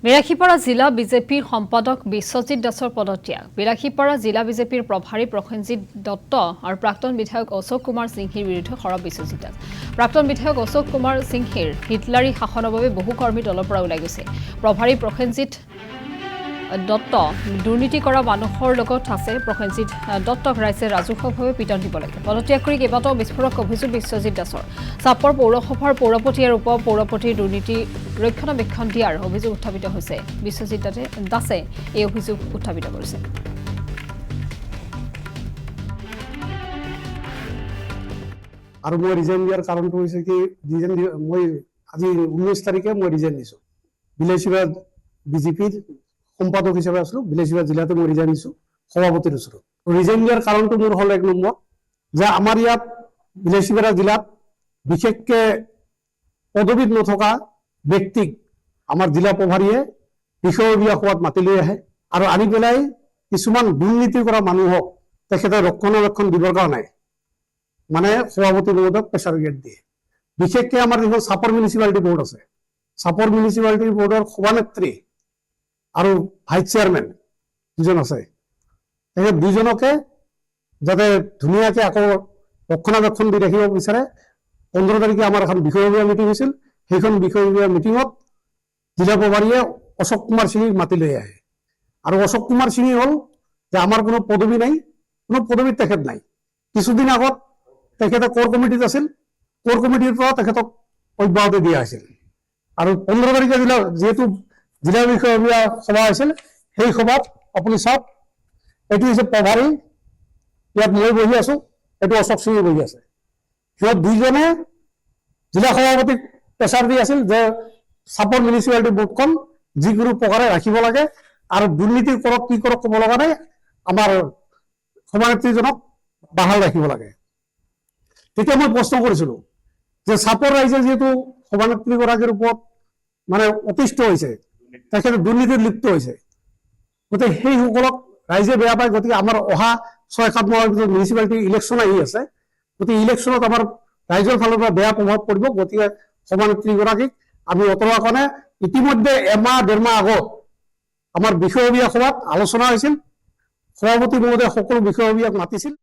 বিলাসীপাৰা জিলা বিজেপিৰ সম্পাদক বিশ্বজিৎ দাসৰ পদত্যাগ। বিলাসীপাৰা জিলা বিজেপিৰ প্ৰভাৰী প্ৰসেনজিৎ দত্ত আৰু প্ৰাক্তন বিধায়ক অশোক কুমাৰ সিংহিৰ বিৰুদ্ধে সৰব বিশ্বজিৎ দাস। প্ৰাক্তন বিধায়ক অশোক কুমাৰ সিংহিৰ হিটলাৰী শাসনৰ বাবে বহু কৰ্মী দলৰ পৰা ওলাই গৈছে। প্ৰভাৰী প্ৰসেনজিৎ দত্ত দুৰ্নীতি কৰা মানুহৰ লগত আছে। প্ৰসেনজিৎ দত্তক ৰাইজে ৰাজহুৱাভাৱে পিটন দিব লাগে। পদত্যাগ কৰি কেইবাটাও বিস্ফোৰক অভিযোগ বিশ্বজিৎ দাসৰ। চাপৰ পৌৰসভাৰ পৌৰপতি আৰু উপ পৌৰপতিৰ দুৰ্নীতি ৰক্ষণাবেক্ষণ দিয়াৰ অভিযোগ উত্থাপিত হৈছে। বিশ্বজিৎ দাসে এই অভিযোগ উত্থাপিত কৰিছে। আৰু মই ৰিজাইন দিয়াৰ কাৰণটো হৈছে কি মই আজি 19 তাৰিখে মই ৰিজাইন দিছোঁ। বিলাসীপাৰা বিজেপিৰ সম্পাদক হিচাপে আছিলো। বিলাসীপাৰা জিলাতে মই ৰিজাইন দিছোঁ সভাপতিৰ ওচৰত। ৰিজাইন দিয়াৰ কাৰণটো মোৰ হ'ল এক নম্বৰ যে আমাৰ ইয়াত বিলাসীপাৰা জিলাত বিশেষকৈ পদবীত নথকা ব্যক্তিক আমাৰ জিলা প্ৰভাৰীয়ে বিষয়ববীয়া সভাত মাতি লৈ আহে আৰু আনি পেলাই কিছুমান দুৰ্নীতি কৰা মানুহক তেখেতে ৰক্ষণাবেক্ষণ দিবৰ কাৰণে মানে সভাপতি মহোদয়ক প্ৰেছাৰ গেট দিয়ে। বিশেষকৈ আমাৰ যিখন চাপৰ মিউনিচিপালিটি বৰ্ড আছে, চাপৰ মিউনিচিপালিটি বৰ্ডৰ সভানেত্ৰী আৰু ভাইচ চেয়াৰমেন দুজন আছে, তেখেত দুজনকে যাতে ধুনীয়াকৈ আকৌ ৰক্ষণাবেক্ষণ দি ৰাখিব বিচাৰে। 15 তাৰিখে আমাৰ এখন বিষয়ববীয়া মিটিং হৈছিল। সেইখন বিষয়ববীয়া মিটিঙত জিলা প্ৰভাৰীয়ে অশোক কুমাৰ সিঙক মাতি লৈ আহে আৰু অশোক কুমাৰ সিঙে হ'ল যে আমাৰ কোনো পদবী নাই, কোনো পদবীত তেখেত নাই। কিছুদিন আগত তেখেতে কোৰ কমিটিত আছিল, কোৰ কমিটিৰ পৰা তেখেতক অব্যাহতি দিয়া হৈছিল আৰু 15 তাৰিখে যিহেতু জিলা বিষয়ববীয়া সভা হৈছিল, সেই সভাত আপুনি চাওক, এইটো হৈছে প্ৰভাৰী, ইয়াত মই বহি আছো, এইটো অশোক সিঙে বহি আছে। সিহঁত দুইজনে জিলা সভাপতিক প্ৰেছাৰ দি আছিল যে চাপৰ মিউনিচিপালিটি বৰ্ডখন যিকোনো প্ৰকাৰে ৰাখিব লাগে আৰু দুৰ্নীতি কৰক কি কৰক ক'ব লগা নাই, আমাৰ সভানেত্ৰীজনক বাহাল ৰাখিব লাগে। তেতিয়া মই প্ৰশ্ন কৰিছিলো যে চাপৰ ৰাইজে যিহেতু সভানেত্ৰীগৰাকীৰ ওপৰত মানে অতিষ্ঠ হৈছে, তেখেতে দুৰ্নীতিত লিপ্ত হৈছে, গতিকে সেইসকলক ৰাইজে বেয়া পায়। গতিকে আমাৰ অহা 6-7 মাহৰ ভিতৰত মিউনিচিপালিটি ইলেকশ্যন আহি আছে। গতিকে ইলেকশ্যনত আমাৰ ৰাইজৰ ফালৰ পৰা বেয়া প্ৰভাৱ পৰিব। গতিকে সভানেত্ৰীগৰাকীক আমি অতৰাৰ কাৰণে ইতিমধ্যে এমাহ 1.5 মাহ আগত আমাৰ বিষয়ববীয়া সভাত আলোচনা হৈছিল। সভাপতি মহোদয়ে সকলো বিষয়ববীয়াক মাতিছিল।